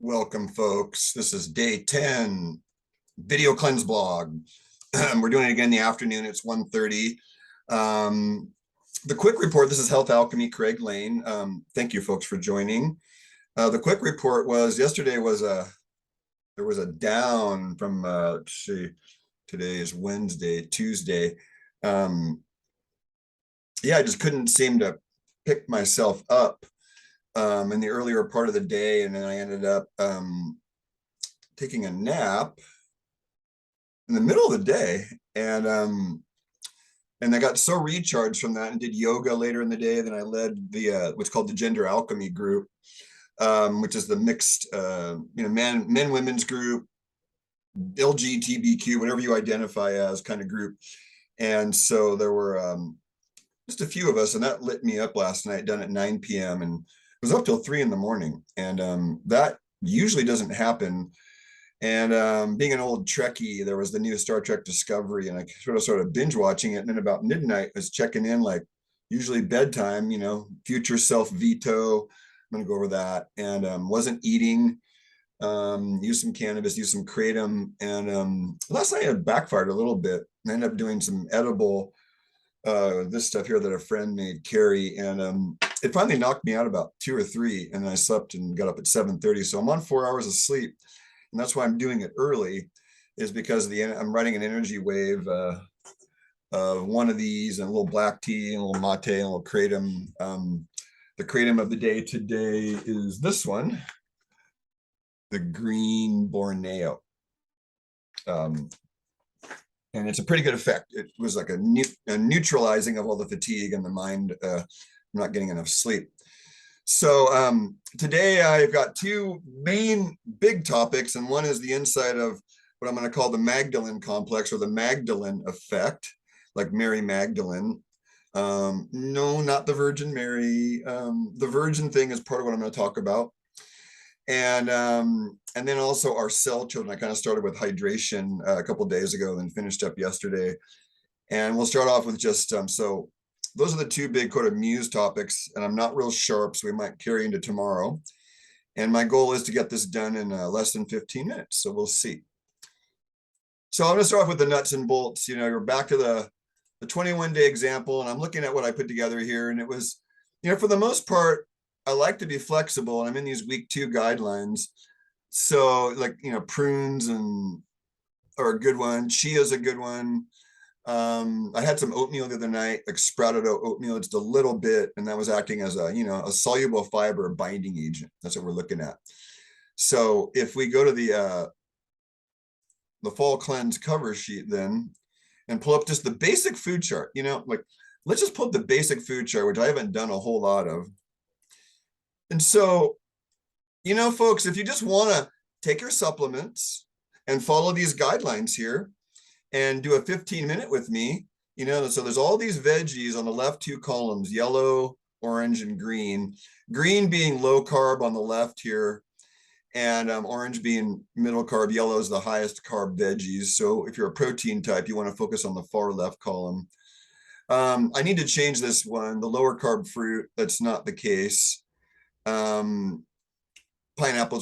Welcome, folks. This is day 10, video cleanse blog. We're doing it again in the afternoon. It's 1:30. The quick report, this is Health Alchemy, Craig Lane. Thank you, folks, for joining. The quick report was yesterday there was a down from, let's see, today is Wednesday, Tuesday. Yeah, I just couldn't seem to pick myself up in the earlier part of the day, and then I ended up taking a nap in the middle of the day, and I got so recharged from that and did yoga later in the day. Then I led the what's called the Gender Alchemy group, which is the mixed men women's group, LGBTQ, whatever you identify as kind of group. And so there were just a few of us, and that lit me up last night, done at 9 p.m. and was up till 3 in the morning. And that usually doesn't happen. And being an old Trekkie, there was the new Star Trek Discovery, and I sort of binge watching it. And then about midnight, I was checking in, like usually bedtime, future self veto. I'm going to go over that. And wasn't eating, used some cannabis, used some kratom. And last night it backfired a little bit. I ended up doing some edible, this stuff here that a friend made, Carrie. And it finally knocked me out about 2 or 3. And then I slept and got up at 7:30. So I'm on 4 hours of sleep. And that's why I'm doing it early, is because I'm writing an energy wave of one of these, and a little black tea, and a little mate, and a little kratom. The kratom of the day today is this one, the green Borneo. And it's a pretty good effect. It was like a neutralizing of all the fatigue and the mind not getting enough sleep. So today I've got 2 main big topics, and one is the inside of what I'm going to call the Magdalene complex, or the Magdalene effect, like Mary Magdalene. No, not the Virgin Mary. The virgin thing is part of what I'm going to talk about. And then also our cell children. I kind of started with hydration a couple of days ago, and finished up yesterday. And we'll start off with just so those are the 2 big kind of muse topics, and I'm not real sharp, so we might carry into tomorrow. And my goal is to get this done in less than 15 minutes, so we'll see. So I'm going to start off with the nuts and bolts. You're back to the 21-day example, and I'm looking at what I put together here, and it was, for the most part, I like to be flexible, and I'm in these week 2 guidelines. So like, prunes are a good one. Chia is a good one. I had some oatmeal the other night, like sprouted oatmeal, just a little bit, and that was acting as a soluble fiber binding agent. That's what we're looking at. So if we go to the fall cleanse cover sheet then, and pull up just the basic food chart, like let's just pull up the basic food chart, which I haven't done a whole lot of. And so, folks, if you just want to take your supplements and follow these guidelines here, and do a 15-minute with me, so there's all these veggies on the left 2 columns, yellow, orange, and green. Green being low carb on the left here, and orange being middle carb. Yellow is the highest carb veggies. So if you're a protein type, you want to focus on the far left column. I need to change this one, the lower carb fruit. That's not the case. Pineapples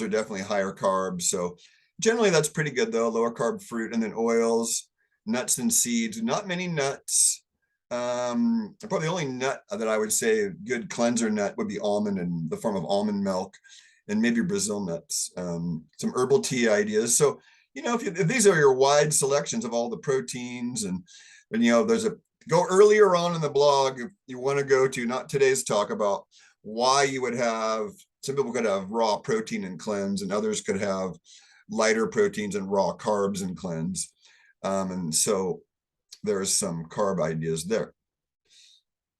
are definitely higher carbs. So generally that's pretty good though, lower carb fruit. And then oils, nuts and seeds, not many nuts. Probably the only nut that I would say good cleanser nut would be almond, in the form of almond milk, and maybe Brazil nuts. Some herbal tea ideas. So, if these are your wide selections of all the proteins, and there's go earlier on in the blog, if you want to go to, not today's talk, about why you would have, some people could have raw protein and cleanse, and others could have lighter proteins and raw carbs and cleanse. And so there's some carb ideas there.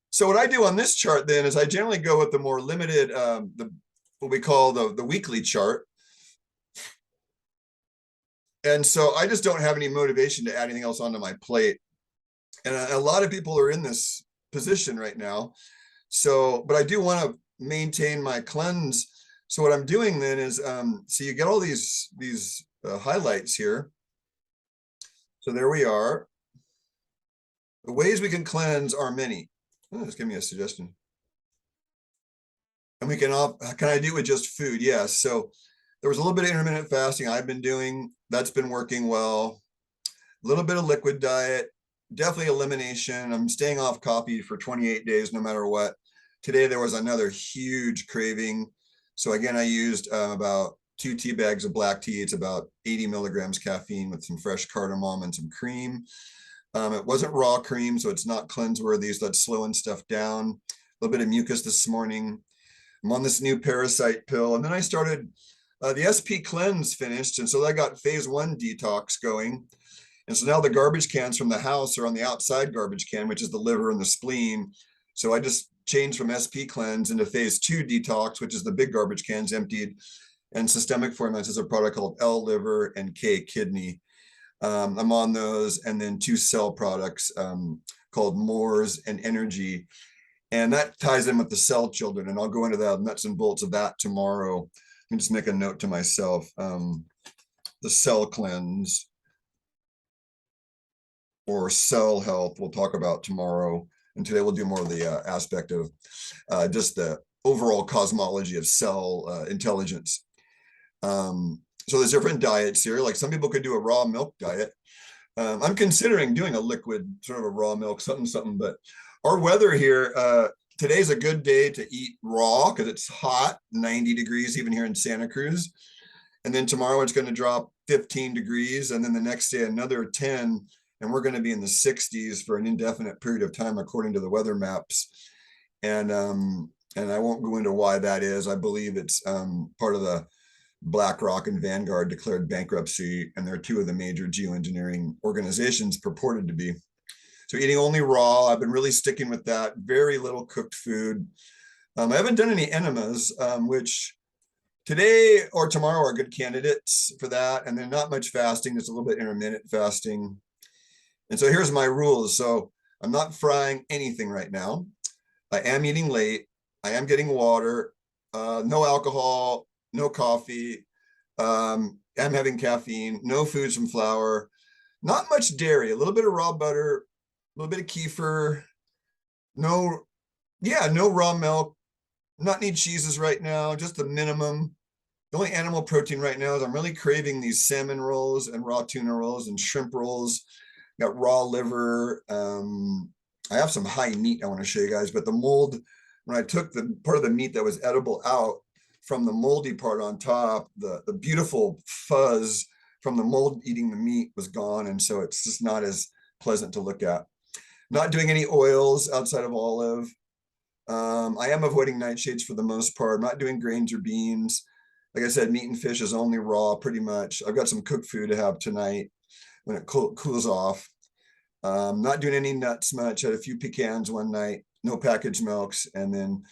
So what I do on this chart then is I generally go with the more limited, what we call the weekly chart. And so I just don't have any motivation to add anything else onto my plate. And a lot of people are in this position right now. So, but I do want to maintain my cleanse. So what I'm doing then is, so you get all these highlights here. So there we are. The ways we can cleanse are many. Oh, just give me a suggestion. And we can I do it with just food? Yes. So There was a little bit of intermittent fasting I've been doing. That's been working well. A little bit of liquid diet, definitely elimination. I'm staying off coffee for 28 days, no matter what. Today, there was another huge craving. So again, I used about 2 tea bags of black tea. It's about 80 milligrams caffeine with some fresh cardamom and some cream. It wasn't raw cream, so it's not cleanse worthy. So that's slowing stuff down. A little bit of mucus this morning. I'm on this new parasite pill. And then I started the SP cleanse finished. And so I got phase 1 detox going. And so now the garbage cans from the house are on the outside garbage can, which is the liver and the spleen. So I just changed from SP cleanse into phase 2 detox, which is the big garbage cans emptied. And systemic formats is a product called L liver and K kidney. I'm on those, and then 2 cell products called Moors and Energy. And that ties in with the cell children. And I'll go into the nuts and bolts of that tomorrow. Let me just make a note to myself. The cell cleanse or cell health we'll talk about tomorrow. And today we'll do more of the aspect of just the overall cosmology of cell intelligence. So there's different diets here. Like some people could do a raw milk diet. I'm considering doing a liquid sort of a raw milk something, but our weather here, today's a good day to eat raw because it's hot, 90 degrees even here in Santa Cruz. And then tomorrow it's going to drop 15 degrees. And then the next day, another 10. And we're going to be in the 60s for an indefinite period of time, according to the weather maps. And I won't go into why that is. I believe it's part of the BlackRock and Vanguard declared bankruptcy, and they're 2 of the major geoengineering organizations purported to be. So eating only raw. I've been really sticking with that. Very little cooked food. I haven't done any enemas, which today or tomorrow are good candidates for that. And then not much fasting, just a little bit intermittent fasting. And so here's my rules. So I'm not frying anything right now. I am eating late. I am getting water, no alcohol, no coffee. I'm having caffeine, no foods from flour, not much dairy, a little bit of raw butter, a little bit of kefir, no raw milk, not any cheeses right now, just the minimum. The only animal protein right now is I'm really craving these salmon rolls and raw tuna rolls and shrimp rolls. Got raw liver. I have some high meat I want to show you guys, but the mold, when I took the part of the meat that was edible out from the moldy part on top, the beautiful fuzz from the mold eating the meat was gone. And so it's just not as pleasant to look at. Not doing any oils outside of olive. I am avoiding nightshades for the most part. I'm not doing grains or beans. Like I said, meat and fish is only raw pretty much. I've got some cooked food to have tonight when it cools off. Not doing any nuts much. Had a few pecans one night, no packaged milks, and then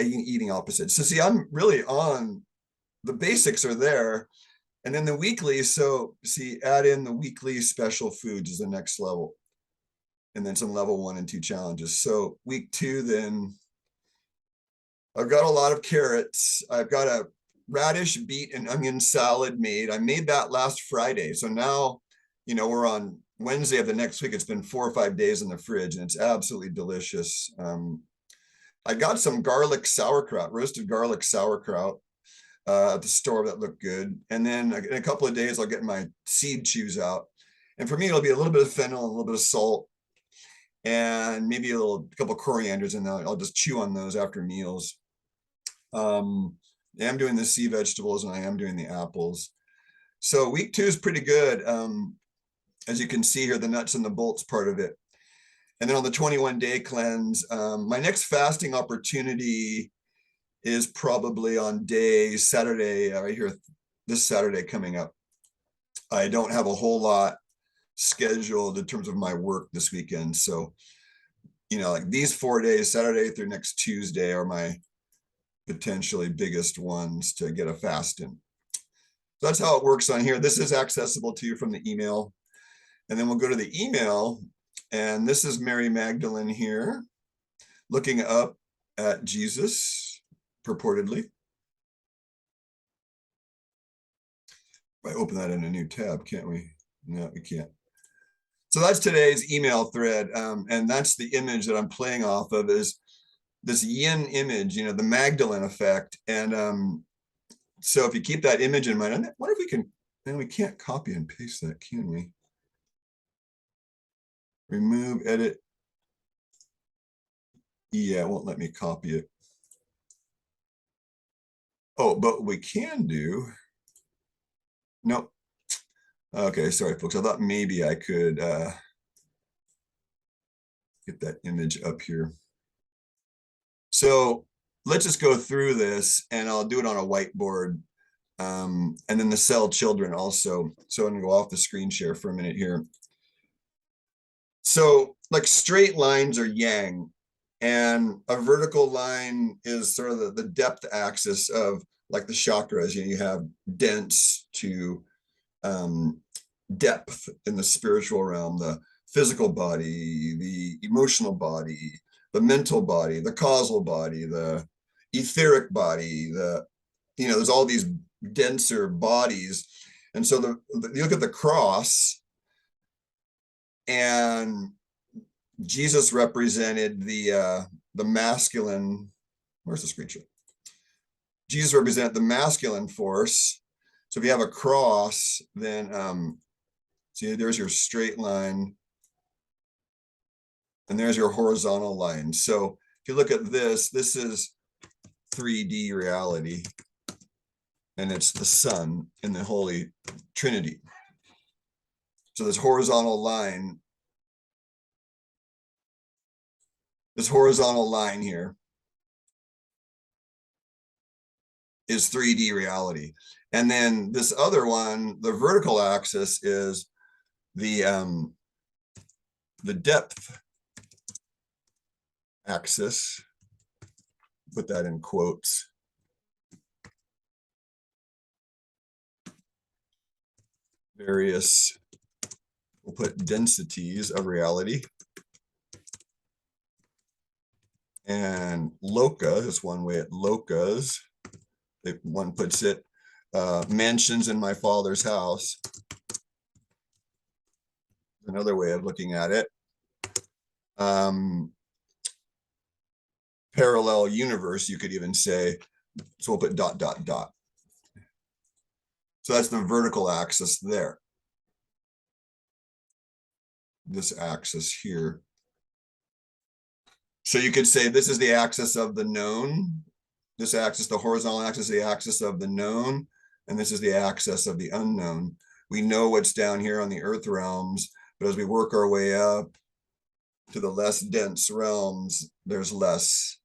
eating opposites. So see, I'm really on, the basics are there. And then the weekly, so see, add in the weekly special foods is the next level. And then some level 1 and 2 challenges. So week 2, then I've got a lot of carrots. I've got a radish, beet, and onion salad made. I made that last Friday. So now, we're on Wednesday of the next week. It's been 4 or 5 days in the fridge, and it's absolutely delicious. I got some garlic sauerkraut, roasted garlic sauerkraut at the store that looked good. And then in a couple of days, I'll get my seed chews out. And for me, it'll be a little bit of fennel, and a little bit of salt, and maybe a couple of corianders, and I'll just chew on those after meals. I am doing the sea vegetables, and I am doing the apples. So week 2 is pretty good. As you can see here, the nuts and the bolts part of it. And then on the 21-day cleanse, my next fasting opportunity is probably on Saturday, right here, this Saturday coming up. I don't have a whole lot scheduled in terms of my work this weekend. So, like these 4 days, Saturday through next Tuesday, are my potentially biggest ones to get a fast in. So that's how it works on here. This is accessible to you from the email. And then we'll go to the email, and this is Mary Magdalene here, looking up at Jesus, purportedly. If I open that in a new tab, can't we? No, we can't. So that's today's email thread, and that's the image that I'm playing off of, is this yin image, the Magdalene effect. And So if you keep that image in mind, I wonder if we can, and we can't copy and paste that, can we? Remove, edit. Yeah, it won't let me copy it. Oh, but we can do, nope. Okay, sorry, folks. I thought maybe I could get that image up here. So let's just go through this, and I'll do it on a whiteboard. And then the cell children also. So I'm gonna go off the screen share for a minute here. So like straight lines are yang, and a vertical line is sort of the depth axis of like the chakras. You have dense to depth in the spiritual realm, the physical body, the emotional body, the mental body, the causal body, the etheric body, there's all these denser bodies. And so you look at the cross, and Jesus represented the masculine. Where's the screenshot? Jesus represented the masculine force. So if you have a cross, then see, there's your straight line, and there's your horizontal line. So if you look at this is 3D reality, and it's the Son in the Holy Trinity. So this horizontal line here is 3D reality. And then this other one, the vertical axis, is the depth axis. Put that in quotes. Various, we'll put densities of reality. And loca is one way at locas. One puts it, mansions in my Father's house. Another way of looking at it. Parallel universe, you could even say. So we'll put dot, dot, dot. So that's the vertical axis there. This axis here. So you could say this is the axis of the known. This axis, the horizontal axis, is the axis of the known, and this is the axis of the unknown. We know what's down here on the earth realms, but as we work our way up to the less dense realms, there's less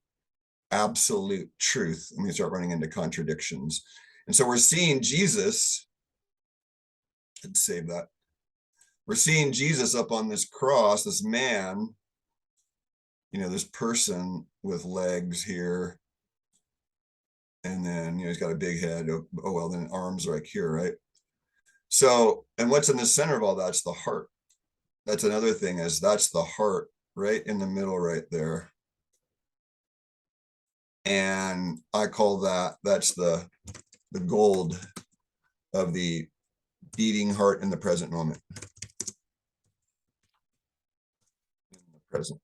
absolute truth, and we start running into contradictions. And so we're seeing Jesus, let's save that. We're seeing Jesus up on this cross, this man, this person with legs here. And then, he's got a big head. Oh, well, then arms like here, right? So, and what's in the center of all that's the heart. That's another thing, is that's the heart right in the middle right there. And I call that's the gold of the beating heart in the present moment. In the present.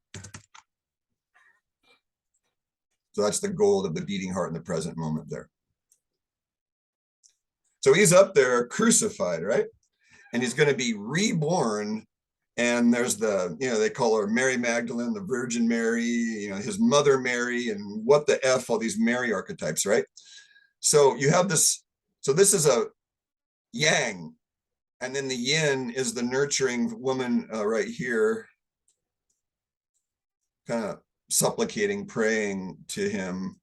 So that's the gold of the beating heart in the present moment there. So he's up there crucified, right? And he's going to be reborn. And there's they call her Mary Magdalene, the Virgin Mary, his mother Mary, and what the F, all these Mary archetypes, right? So you have this, so this is a yang, and then the yin is the nurturing woman right here, kind of supplicating, praying to him.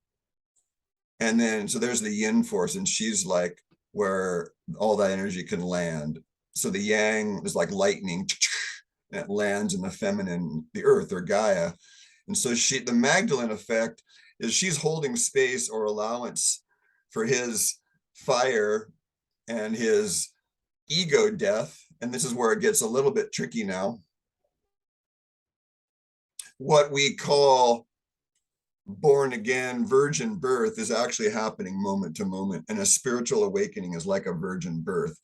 And then, so there's the yin force, and she's like where all that energy can land. So the yang is like lightning, and it lands in the feminine, the earth or Gaia. And so the Magdalene effect is she's holding space or allowance for his fire and his ego death. And this is where it gets a little bit tricky now. What we call born again virgin birth is actually happening moment to moment, and a spiritual awakening is like a virgin birth.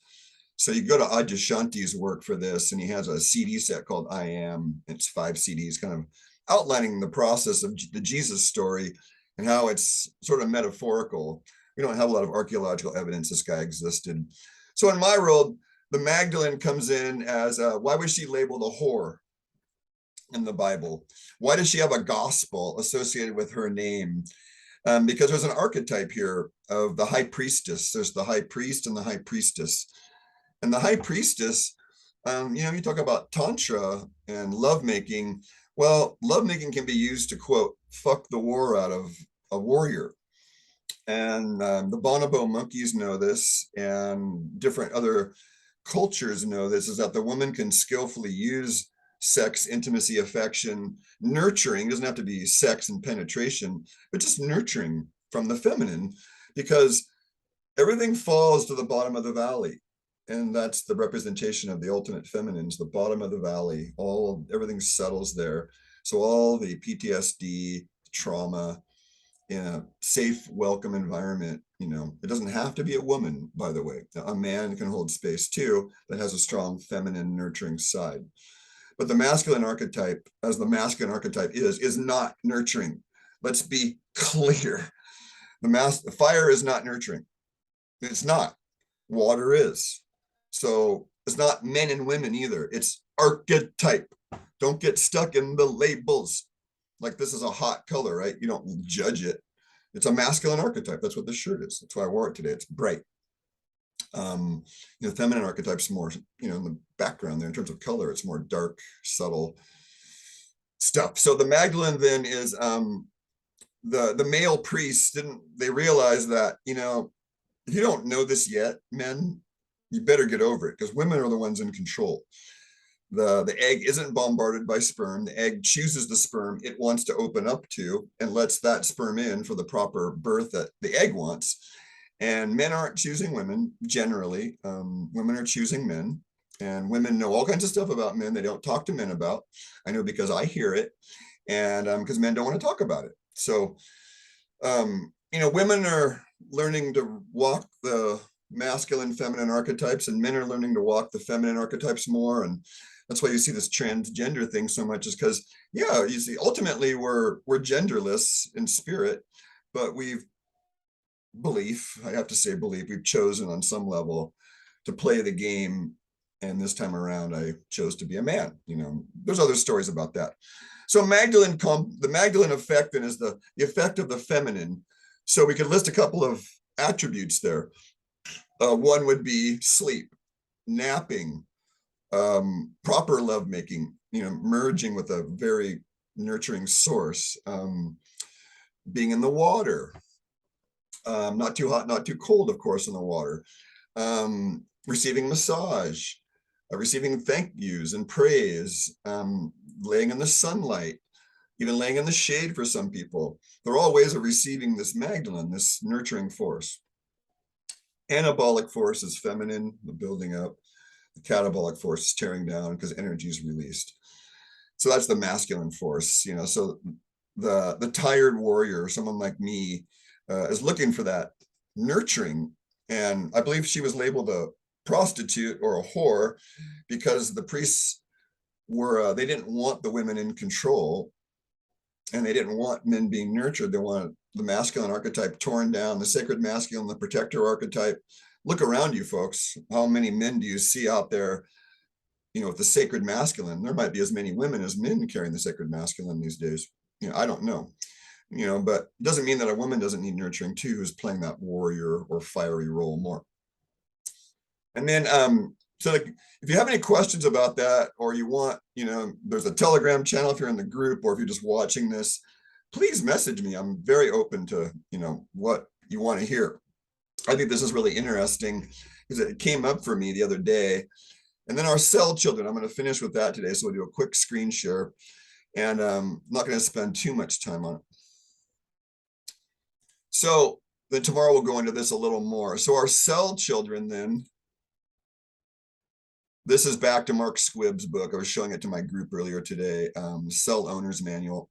So you go to Adyashanti's work for this, and he has a CD set called I Am. It's 5 CDs kind of outlining the process of the Jesus story and how it's sort of metaphorical. We don't have a lot of archaeological evidence this guy existed. So in my world, the Magdalene comes in as why was she labeled a whore in the Bible? Why does she have a gospel associated with her name? Because there's an archetype here of the high priestess. There's the high priest and the high priestess. And the high priestess, you talk about tantra and lovemaking. Well, lovemaking can be used to, quote, fuck the war out of a warrior. And the bonobo monkeys know this, and different other cultures know this, is that the woman can skillfully use sex, intimacy, affection, nurturing. It doesn't have to be sex and penetration, but just nurturing from the feminine, because everything falls to the bottom of the valley. And that's the representation of the ultimate feminines, the bottom of the valley. Everything settles there. So all the PTSD, trauma, in a safe, welcome environment. It doesn't have to be a woman, by the way. A man can hold space too, that has a strong feminine nurturing side. But the masculine archetype, as the masculine archetype is not nurturing. Let's be clear. The fire is not nurturing. It's not. Water is. So it's not men and women either. It's archetype. Don't get stuck in the labels. Like, this is a hot color, right? You don't judge it. It's a masculine archetype. That's what this shirt is. That's why I wore it today. It's bright. The feminine archetype's more, in the background there in terms of color. It's more dark, subtle stuff. So the Magdalene then is the male priests they realize that, if you don't know this yet, men, you better get over it, because women are the ones in control. The egg isn't bombarded by sperm. The egg chooses the sperm it wants to open up to and lets that sperm in for the proper birth that the egg wants. And men aren't choosing women generally. Women are choosing men, and women know all kinds of stuff about men they don't talk to men about. I know because I hear it, and because men don't want to talk about it. So, women are learning to walk the masculine, feminine archetypes, and men are learning to walk the feminine archetypes more. And that's why you see this transgender thing so much, is because, you see, ultimately we're genderless in spirit, but we've chosen on some level to play the game. And this time around, I chose to be a man. There's other stories about that. So the Magdalene effect then is the effect of the feminine. So we could list a couple of attributes there. One would be sleep, napping, proper lovemaking, merging with a very nurturing source, being in the water, not too hot, not too cold, of course, in the water, receiving massage, receiving thank yous and praise, laying in the sunlight, even laying in the shade for some people. They're all ways of receiving this Magdalene, this nurturing force. Anabolic force is feminine, the building up. The catabolic force is tearing down because energy is released. So that's the masculine force. So the tired warrior, someone like me, is looking for that nurturing. And I believe she was labeled a prostitute or a whore because the priests they didn't want the women in control, and they didn't want men being nurtured. They wanted the masculine archetype torn down, the sacred masculine, the protector archetype. Look around you, folks. How many men do you see out there, with the sacred masculine? There might be as many women as men carrying the sacred masculine these days. I don't know. But it doesn't mean that a woman doesn't need nurturing too, who's playing that warrior or fiery role more. And then, so if you have any questions about that, or you want, there's a Telegram channel if you're in the group, or if you're just watching this, please message me. I'm very open to, what you want to hear. I think this is really interesting because it came up for me the other day. And then our cell children, I'm going to finish with that today. So we'll do a quick screen share, and I'm not going to spend too much time on it. So then tomorrow we'll go into this a little more. So our cell children then, this is back to Mark Squibb's book. I was showing it to my group earlier today, Cell Owner's Manual.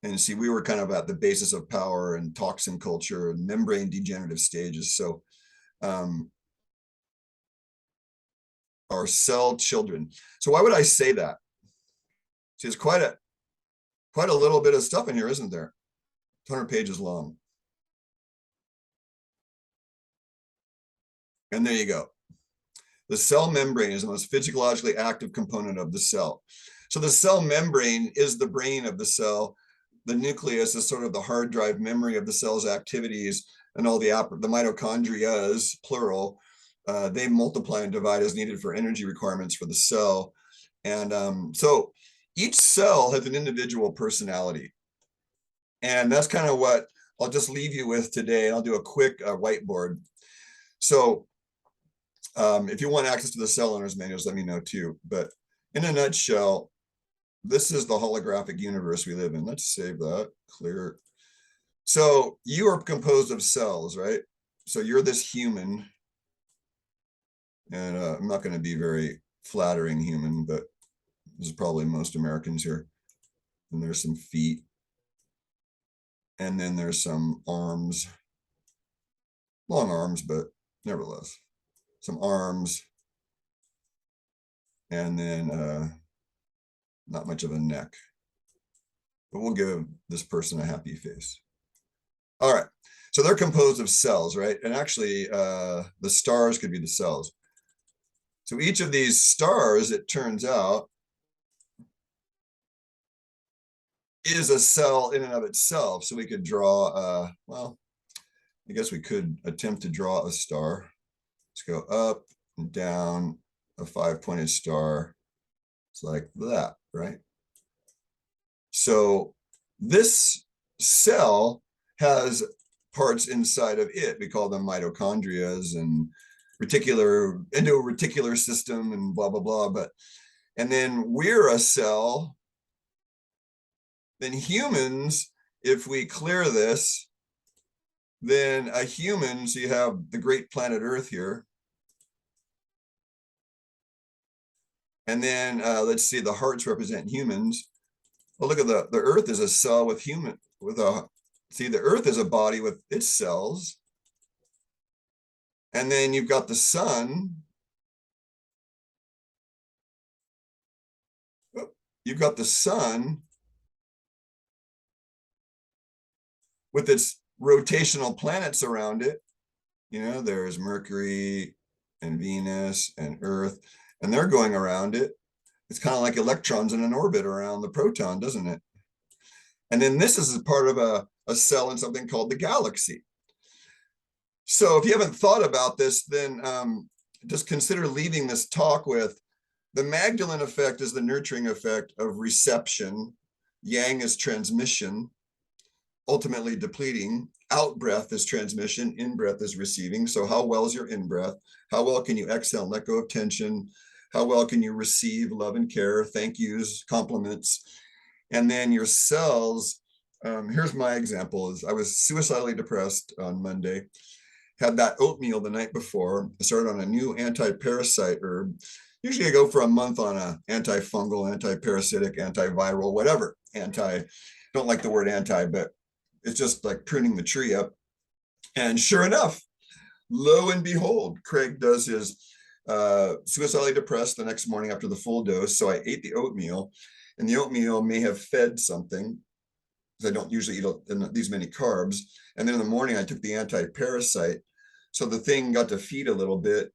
And see, we were kind of at the basis of power and toxin culture and membrane degenerative stages. So our cell children. So why would I say that? See, there's quite a little bit of stuff in here, isn't there? 100 pages long. And there you go. The cell membrane is the most physiologically active component of the cell. So the cell membrane is the brain of the cell. The nucleus is sort of the hard drive memory of the cell's activities, and all the mitochondrias, plural, they multiply and divide as needed for energy requirements for the cell. And so each cell has an individual personality. And that's kind of what I'll just leave you with today. I'll do a quick whiteboard. So if you want access to the cell owner's manuals, let me know too. But in a nutshell, this is the holographic universe we live in. Let's save that, clear. So you are composed of cells, right? So you're this human. And I'm not going to be very flattering human, but this is probably most Americans here. And there's some feet. And then there's some arms. Long arms, but nevertheless. Some arms. And then not much of a neck. But we'll give this person a happy face. All right. So they're composed of cells, right? And actually, the stars could be the cells. So each of these stars, it turns out, is a cell in and of itself. So we could draw, well, I guess we could attempt to draw a star. Let's go up and down, a 5-pointed star. It's like that, right? So this cell has parts inside of it. We call them mitochondrias and endoreticular system and blah, blah, blah. And then we're a cell. Then humans, if we clear this, then a human, so you have the great planet Earth here. And then let's see, the hearts represent humans. Well, look at the Earth is a cell with the Earth is a body with its cells. And then you've got the sun. You've got the sun with its rotational planets around it. You know, there's Mercury and Venus and Earth, and they're going around it. It's kind of like electrons in an orbit around the proton, doesn't it? And then this is a part of a cell in something called the galaxy. So if you haven't thought about this, then just consider leaving this talk with the Magdalene effect is the nurturing effect of reception. Yang is transmission, ultimately depleting. Out breath is transmission, in breath is receiving. So how well is your in breath? How well can you exhale and let go of tension? How well can you receive love and care, thank yous, compliments? And then your cells, here's my example, is I was suicidally depressed on Monday, had that oatmeal the night before. I started on a new anti-parasite herb. Usually I go for a month on a antifungal, anti-parasitic, antiviral, whatever. Don't like the word anti, but it's just like pruning the tree up. And sure enough, lo and behold, Craig does his suicidally depressed the next morning after the full dose. So I ate the oatmeal, and the oatmeal may have fed something, because I don't usually eat these many carbs. And then in the morning, I took the anti-parasite. So the thing got to feed a little bit,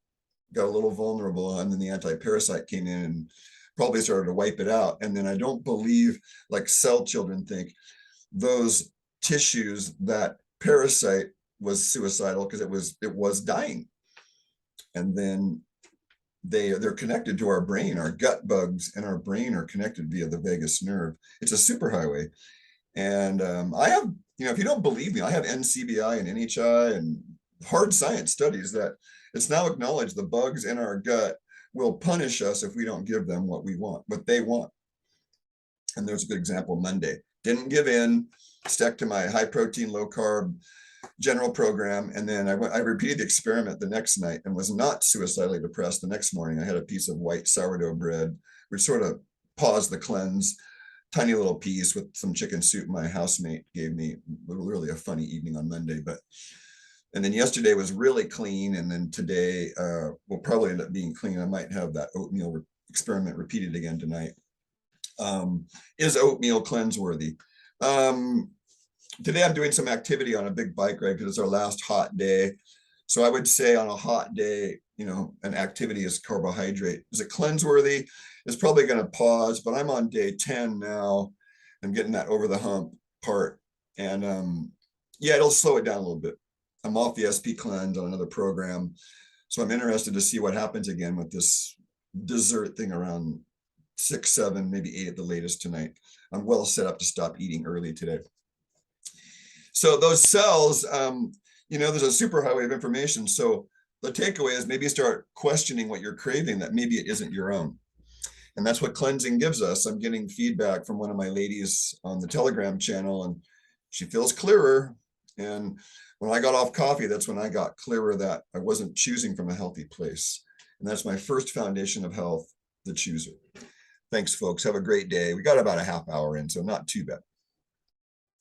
got a little vulnerable, and then the anti-parasite came in and probably started to wipe it out. And then I don't believe, like cell children think, those tissues, that parasite was suicidal because it was dying. And then they're connected to our brain. Our gut bugs and our brain are connected via the vagus nerve. It's a superhighway. And I have, if you don't believe me, I have NCBI and NHI and hard science studies that it's now acknowledged the bugs in our gut will punish us if we don't give them what we want, what they want. And there's a good example Monday. Didn't give in, stuck to my high protein, low carb general program. And then I repeated the experiment the next night and was not suicidally depressed. The next morning, I had a piece of white sourdough bread, which sort of paused the cleanse. Tiny little piece with some chicken soup my housemate gave me. Really a funny evening on Monday. And then yesterday was really clean. And then today will probably end up being clean. I might have that oatmeal experiment repeated again tonight. Is oatmeal cleanse worthy? today I'm doing some activity on a big bike ride because it's our last hot day. So I would say on a hot day, an activity is carbohydrate. Is it cleanse worthy? It's probably going to pause, but I'm on day 10 now. I'm getting that over the hump part. And yeah, it'll slow it down a little bit. I'm off the SP cleanse on another program. So I'm interested to see what happens again with this dessert thing around 6, 7, maybe 8 at the latest tonight. I'm well set up to stop eating early today. So those cells, there's a superhighway of information. So the takeaway is maybe start questioning what you're craving, that maybe it isn't your own. And that's what cleansing gives us. I'm getting feedback from one of my ladies on the Telegram channel, and she feels clearer. And when I got off coffee, that's when I got clearer that I wasn't choosing from a healthy place. And that's my first foundation of health, the chooser. Thanks, folks. Have a great day. We got about a half hour in, so not too bad.